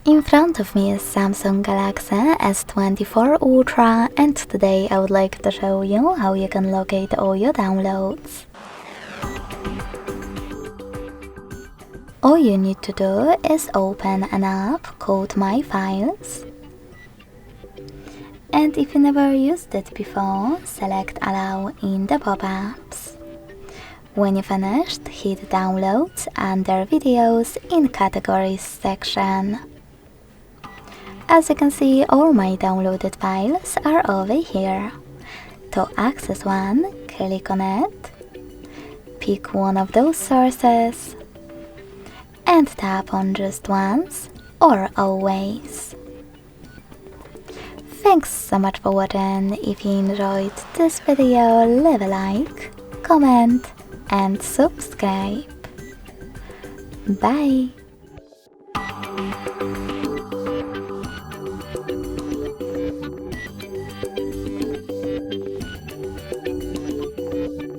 In front of me is Samsung Galaxy S24 Ultra, and today I would like to show you how you can locate all your downloads. All you need to do is open an app called My Files. And if you never used it before, select Allow in the pop-ups. When you finished, hit Downloads under Videos in Categories section. As you can see, all my downloaded files are over here. To access one, click on it, pick one of those sources, and tap on Just Once or Always. Thanks so much for watching. If you enjoyed this video, leave a like, comment and subscribe. Bye!